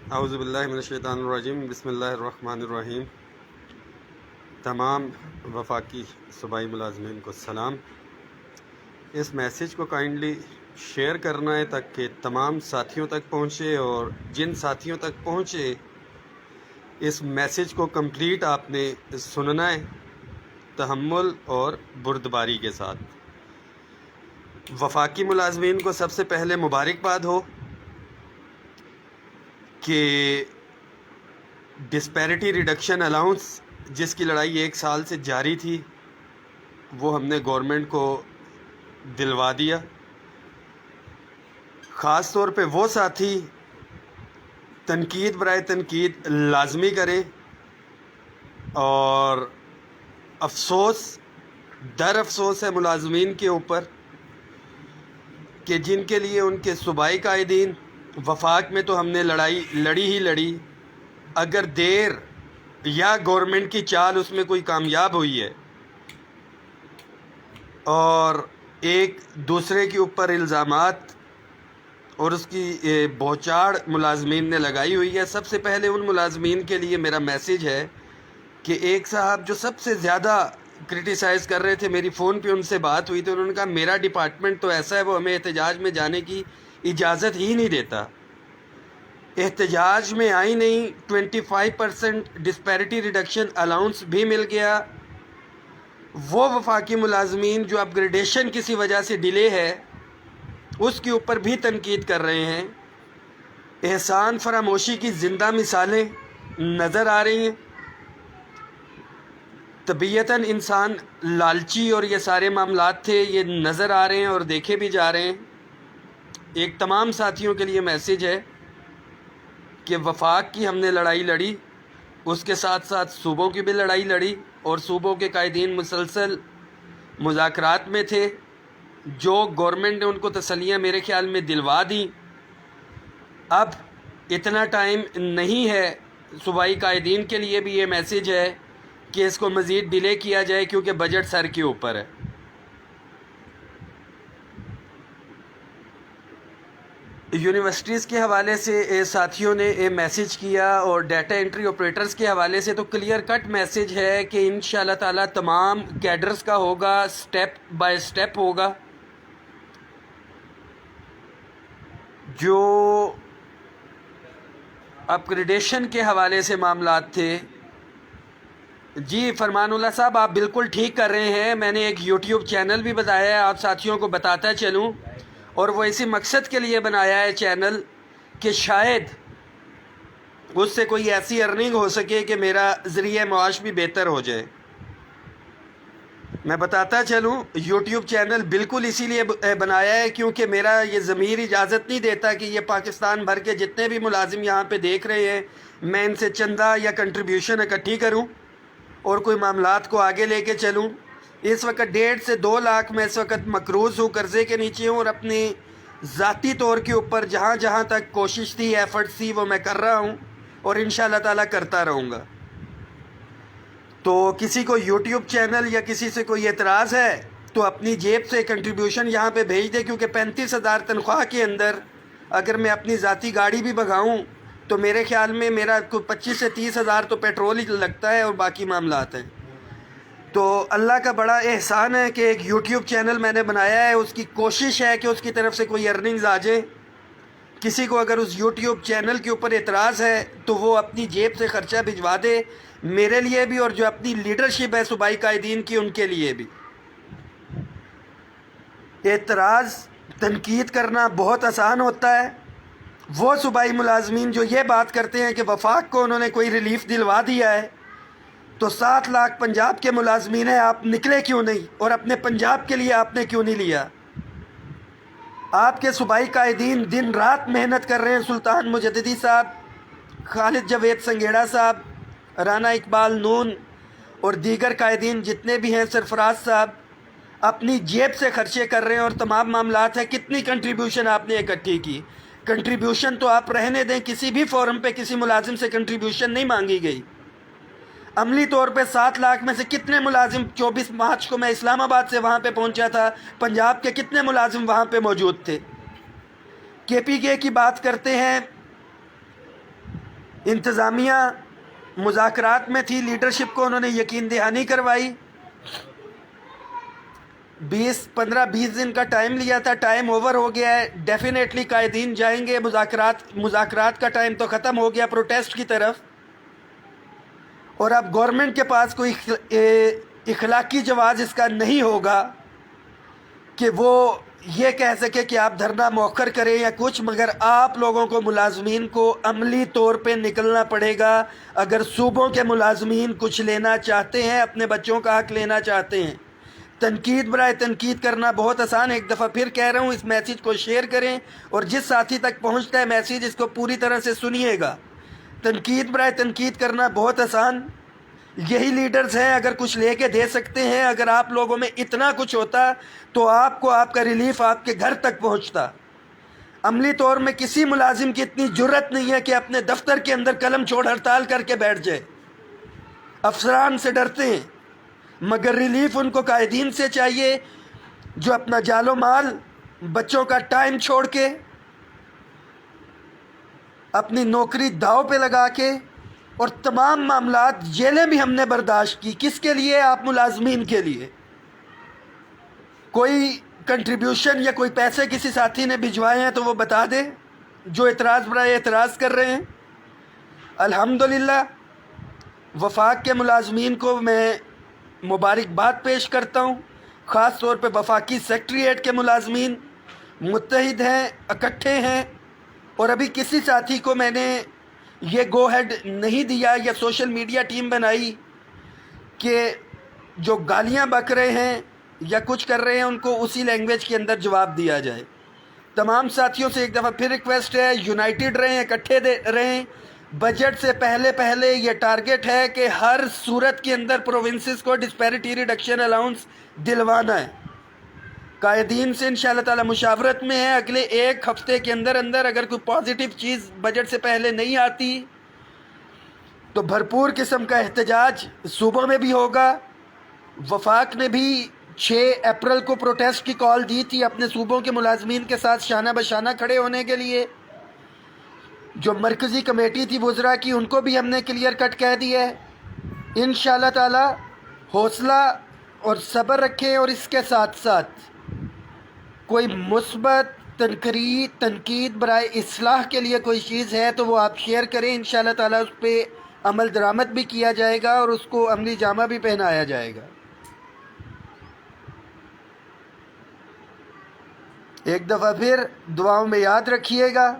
اعوذ باللہ من الشیطان الرجیم، بسم اللہ الرحمن الرحیم۔ تمام وفاقی صوبائی ملازمین کو سلام۔ اس میسیج کو کائنڈلی شیئر کرنا ہے تاکہ تمام ساتھیوں تک پہنچے، اور جن ساتھیوں تک پہنچے اس میسیج کو کمپلیٹ آپ نے سننا ہے تحمل اور بردباری کے ساتھ۔ وفاقی ملازمین کو سب سے پہلے مبارکباد ہو کہ ڈسپیرٹی ریڈکشن الاؤنس جس کی لڑائی 1 سال سے جاری تھی وہ ہم نے گورنمنٹ کو دلوا دیا۔ خاص طور پہ وہ ساتھی تنقید برائے تنقید لازمی کریں، اور افسوس در افسوس ہے ملازمین کے اوپر کہ جن کے لیے ان کے صوبائی قائدین وفاق میں تو ہم نے لڑائی لڑی ہی لڑی، اگر دیر یا گورنمنٹ کی چال اس میں کوئی کامیاب ہوئی ہے اور ایک دوسرے کے اوپر الزامات اور اس کی بوچھاڑ ملازمین نے لگائی ہوئی ہے۔ سب سے پہلے ان ملازمین کے لیے میرا میسیج ہے کہ ایک صاحب جو سب سے زیادہ کرٹیسائز کر رہے تھے، میری فون پہ ان سے بات ہوئی تو انہوں نے کہا میرا ڈپارٹمنٹ تو ایسا ہے وہ ہمیں احتجاج میں جانے کی اجازت ہی نہیں دیتا، احتجاج میں آئی نہیں، 25% ڈسپیرٹی ریڈکشن الاؤنس بھی مل گیا۔ وہ وفاقی ملازمین جو اپ گریڈیشن کسی وجہ سے ڈیلے ہے اس کے اوپر بھی تنقید کر رہے ہیں۔ احسان فراموشی کی زندہ مثالیں نظر آ رہی ہیں۔ طبیعتاً انسان لالچی اور یہ سارے معاملات تھے، یہ نظر آ رہے ہیں اور دیکھے بھی جا رہے ہیں۔ ایک تمام ساتھیوں کے لیے میسیج ہے کہ وفاق کی ہم نے لڑائی لڑی، اس کے ساتھ ساتھ صوبوں کی بھی لڑائی لڑی، اور صوبوں کے قائدین مسلسل مذاکرات میں تھے۔ جو گورنمنٹ نے ان کو تسلیاں میرے خیال میں دلوا دیں، اب اتنا ٹائم نہیں ہے۔ صوبائی قائدین کے لیے بھی یہ میسیج ہے کہ اس کو مزید ڈیلے کیا جائے کیونکہ بجٹ سر کے اوپر ہے۔ یونیورسٹیز کے حوالے سے ساتھیوں نے میسیج کیا، اور ڈیٹا انٹری آپریٹرز کے حوالے سے تو کلیئر کٹ میسیج ہے کہ انشاءاللہ تعالی تمام کیڈرز کا ہوگا، سٹیپ بائی سٹیپ ہوگا۔ جو اپ گریڈیشن کے حوالے سے معاملات تھے، جی فرمان اللہ صاحب آپ بالکل ٹھیک کر رہے ہیں۔ میں نے ایک یوٹیوب چینل بھی بتایا ہے، آپ ساتھیوں کو بتاتا چلوں، اور وہ اسی مقصد کے لیے بنایا ہے چینل کہ شاید اس سے کوئی ایسی ارننگ ہو سکے کہ میرا ذریعہ معاش بھی بہتر ہو جائے۔ میں بتاتا چلوں، یوٹیوب چینل بالکل اسی لیے بنایا ہے کیونکہ میرا یہ ضمیر اجازت نہیں دیتا کہ یہ پاکستان بھر کے جتنے بھی ملازم یہاں پہ دیکھ رہے ہیں میں ان سے چندہ یا کنٹریبیوشن اکٹھی کروں اور کوئی معاملات کو آگے لے کے چلوں۔ اس وقت 1.5 سے 2 لاکھ میں اس وقت مقروض ہوں، قرضے کے نیچے ہوں، اور اپنی ذاتی طور کے اوپر جہاں جہاں تک کوشش تھی، ایفرٹس تھی، وہ میں کر رہا ہوں اور انشاءاللہ تعالیٰ کرتا رہوں گا۔ تو کسی کو یوٹیوب چینل یا کسی سے کوئی اعتراض ہے تو اپنی جیب سے کنٹریبیوشن یہاں پہ بھیج دے، کیونکہ 35,000 تنخواہ کے اندر اگر میں اپنی ذاتی گاڑی بھی بھگاؤں تو میرے خیال میں میرا 25 سے 30,000 تو پیٹرول ہی لگتا ہے اور باقی معاملات ہیں۔ تو اللہ کا بڑا احسان ہے کہ ایک یوٹیوب چینل میں نے بنایا ہے، اس کی کوشش ہے کہ اس کی طرف سے کوئی ارننگز آ جائے۔ کسی کو اگر اس یوٹیوب چینل کے اوپر اعتراض ہے تو وہ اپنی جیب سے خرچہ بھجوا دے، میرے لیے بھی اور جو اپنی لیڈرشپ ہے صوبائی قائدین کی ان کے لیے بھی۔ اعتراض تنقید کرنا بہت آسان ہوتا ہے۔ وہ صوبائی ملازمین جو یہ بات کرتے ہیں کہ وفاق کو انہوں نے کوئی ریلیف دلوا دیا ہے، تو 7 لاکھ پنجاب کے ملازمین ہیں، آپ نکلے کیوں نہیں اور اپنے پنجاب کے لیے آپ نے کیوں نہیں لیا؟ آپ کے صوبائی قائدین دن رات محنت کر رہے ہیں، سلطان مجددی صاحب، خالد جاوید سنگیڑا صاحب، رانا اقبال نون اور دیگر قائدین جتنے بھی ہیں، سرفراز صاحب اپنی جیب سے خرچے کر رہے ہیں اور تمام معاملات ہیں۔ کتنی کنٹریبیوشن آپ نے اکٹھی کی؟ کنٹریبیوشن تو آپ رہنے دیں، کسی بھی فورم پہ کسی ملازم سے کنٹریبیوشن نہیں مانگی گئی۔ عملی طور پہ 7 لاکھ میں سے کتنے ملازم، 24 مارچ کو میں اسلام آباد سے وہاں پہ پہنچا تھا، پنجاب کے کتنے ملازم وہاں پہ موجود تھے؟ کے پی کے کی بات کرتے ہیں انتظامیہ مذاکرات میں تھی، لیڈرشپ کو انہوں نے یقین دہانی کروائی، 15-20 دن کا ٹائم لیا تھا، ٹائم اوور ہو گیا ہے، ڈیفینیٹلی قائدین جائیں گے، مذاکرات کا ٹائم تو ختم ہو گیا پروٹیسٹ کی طرف، اور اب گورنمنٹ کے پاس کوئی اخلاقی جواز اس کا نہیں ہوگا کہ وہ یہ کہہ سکے کہ آپ دھرنا مؤخر کریں یا کچھ، مگر آپ لوگوں کو ملازمین کو عملی طور پہ نکلنا پڑے گا اگر صوبوں کے ملازمین کچھ لینا چاہتے ہیں، اپنے بچوں کا حق لینا چاہتے ہیں۔ تنقید برائے تنقید کرنا بہت آسان ہے، ایک دفعہ پھر کہہ رہا ہوں، اس میسیج کو شیئر کریں اور جس ساتھی تک پہنچتا ہے میسیج اس کو پوری طرح سے سنیے گا۔ تنقید برائے تنقید کرنا بہت آسان، یہی لیڈرز ہیں، اگر کچھ لے کے دے سکتے ہیں، اگر آپ لوگوں میں اتنا کچھ ہوتا تو آپ کو آپ کا ریلیف آپ کے گھر تک پہنچتا۔ عملی طور میں کسی ملازم کی اتنی جرت نہیں ہے کہ اپنے دفتر کے اندر قلم چھوڑ ہڑتال کر کے بیٹھ جائے، افسران سے ڈرتے ہیں، مگر ریلیف ان کو قائدین سے چاہیے جو اپنا جال و مال، بچوں کا ٹائم چھوڑ کے، اپنی نوکری داؤ پہ لگا کے، اور تمام معاملات، جیلیں بھی ہم نے برداشت کی، کس کے لیے؟ آپ ملازمین کے لیے۔ کوئی کنٹریبیوشن یا کوئی پیسے کسی ساتھی نے بھجوائے ہیں تو وہ بتا دے، جو اعتراض برائے اعتراض کر رہے ہیں۔ الحمدللہ وفاق کے ملازمین کو میں مبارکباد پیش کرتا ہوں، خاص طور پہ وفاقی سیکٹریٹ کے ملازمین متحد ہیں، اکٹھے ہیں، اور ابھی کسی ساتھی کو میں نے یہ گو ہیڈ نہیں دیا یا سوشل میڈیا ٹیم بنائی کہ جو گالیاں بک رہے ہیں یا کچھ کر رہے ہیں ان کو اسی لینگویج کے اندر جواب دیا جائے۔ تمام ساتھیوں سے ایک دفعہ پھر ریکویسٹ ہے، یونائٹڈ رہیں، اکٹھے رہیں۔ بجٹ سے پہلے یہ ٹارگٹ ہے کہ ہر صورت کے اندر پروونسز کو ڈسپیرٹی ریڈکشن الاؤنس دلوانا ہے۔ قائدین سے انشاءاللہ تعالی مشاورت میں ہے، اگلے ایک ہفتے کے اندر اگر کوئی پازیٹیو چیز بجٹ سے پہلے نہیں آتی تو بھرپور قسم کا احتجاج صوبوں میں بھی ہوگا۔ وفاق نے بھی 6 اپریل کو پروٹیسٹ کی کال دی تھی اپنے صوبوں کے ملازمین کے ساتھ شانہ بشانہ کھڑے ہونے کے لیے۔ جو مرکزی کمیٹی تھی وزراء کی، ان کو بھی ہم نے کلیئر کٹ کہہ دیا ہے۔ انشاءاللہ تعالی حوصلہ اور صبر رکھیں، اور اس کے ساتھ ساتھ کوئی مثبت تنقید برائے اصلاح کے لیے کوئی چیز ہے تو وہ آپ شیئر کریں، انشاءاللہ تعالی اس پہ عمل درآمد بھی کیا جائے گا اور اس کو عملی جامہ بھی پہنایا جائے گا۔ ایک دفعہ پھر دعاؤں میں یاد رکھیے گا،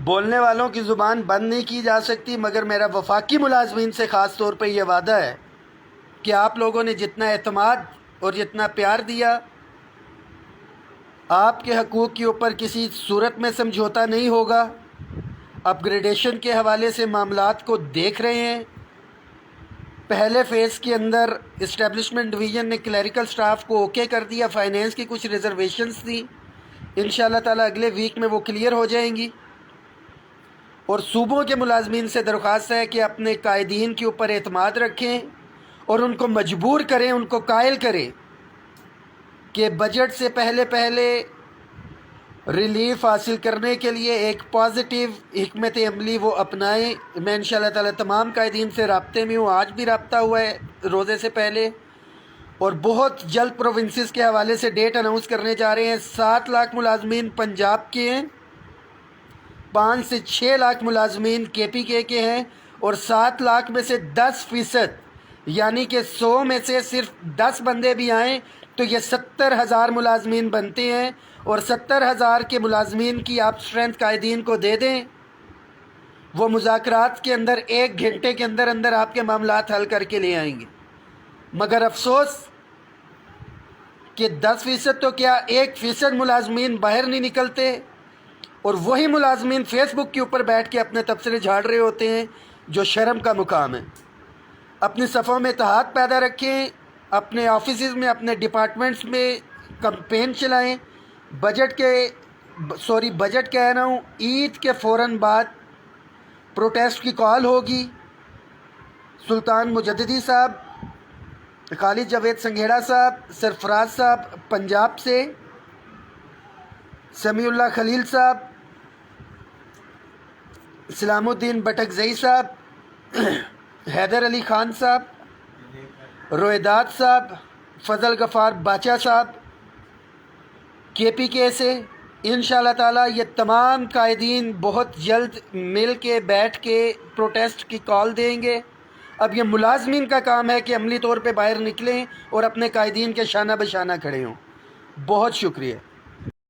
بولنے والوں کی زبان بند نہیں کی جا سکتی، مگر میرا وفاقی ملازمین سے خاص طور پہ یہ وعدہ ہے کہ آپ لوگوں نے جتنا اعتماد اور جتنا پیار دیا، آپ کے حقوق کے اوپر کسی صورت میں سمجھوتا نہیں ہوگا۔ اپ گریڈیشن کے حوالے سے معاملات کو دیکھ رہے ہیں۔ پہلے فیز کے اندر اسٹیبلشمنٹ ڈویژن نے کلیریکل سٹاف کو اوکے کر دیا، فائنینس کی کچھ ریزرویشنز تھی، انشاءاللہ تعالی اگلے ویک میں وہ کلیئر ہو جائیں گی۔ اور صوبوں کے ملازمین سے درخواست ہے کہ اپنے قائدین کے اوپر اعتماد رکھیں اور ان کو مجبور کریں، ان کو قائل کریں کہ بجٹ سے پہلے ریلیف حاصل کرنے کے لیے ایک پازیٹیو حکمت عملی وہ اپنائیں۔ میں انشاءاللہ تعالی تمام قائدین سے رابطے میں ہوں، آج بھی رابطہ ہوا ہے روزے سے پہلے، اور بہت جلد پروونسز کے حوالے سے ڈیٹ اناؤنس کرنے جا رہے ہیں۔ 7 لاکھ ملازمین پنجاب کے ہیں، 5 سے 6 لاکھ ملازمین KPK کے ہیں، اور 7 لاکھ میں سے 10%، یعنی کہ 100 میں سے صرف 10 بندے بھی آئیں تو یہ 70,000 ملازمین بنتے ہیں، اور 70,000 کے ملازمین کی آپ اسٹرینتھ قائدین کو دے دیں، وہ مذاکرات کے اندر 1 گھنٹے کے اندر آپ کے معاملات حل کر کے لے آئیں گے۔ مگر افسوس کہ 10% تو کیا 1% ملازمین باہر نہیں نکلتے، اور وہی ملازمین فیس بک کے اوپر بیٹھ کے اپنے تبصرے جھاڑ رہے ہوتے ہیں، جو شرم کا مقام ہے۔ اپنی صفوں میں اتحاد پیدا رکھیں، اپنے آفیسز میں، اپنے ڈپارٹمنٹس میں کمپین چلائیں۔ بجٹ کہہ رہا ہوں، عید کے فوراً بعد پروٹیسٹ کی کال ہوگی۔ سلطان مجددی صاحب، خالد جاوید سنگھیڑا صاحب، سرفراز صاحب پنجاب سے، سمیع اللہ خلیل صاحب اسلام الدین بٹکزئی صاحب، حیدر علی خان صاحب، رویداد صاحب، فضل غفار باچا صاحب کے پی کے سے انشاءاللہ تعالیٰ یہ تمام قائدین بہت جلد مل کے بیٹھ کے پروٹیسٹ کی کال دیں گے۔ اب یہ ملازمین کا کام ہے کہ عملی طور پہ باہر نکلیں اور اپنے قائدین کے شانہ بشانہ کھڑے ہوں۔ بہت شکریہ۔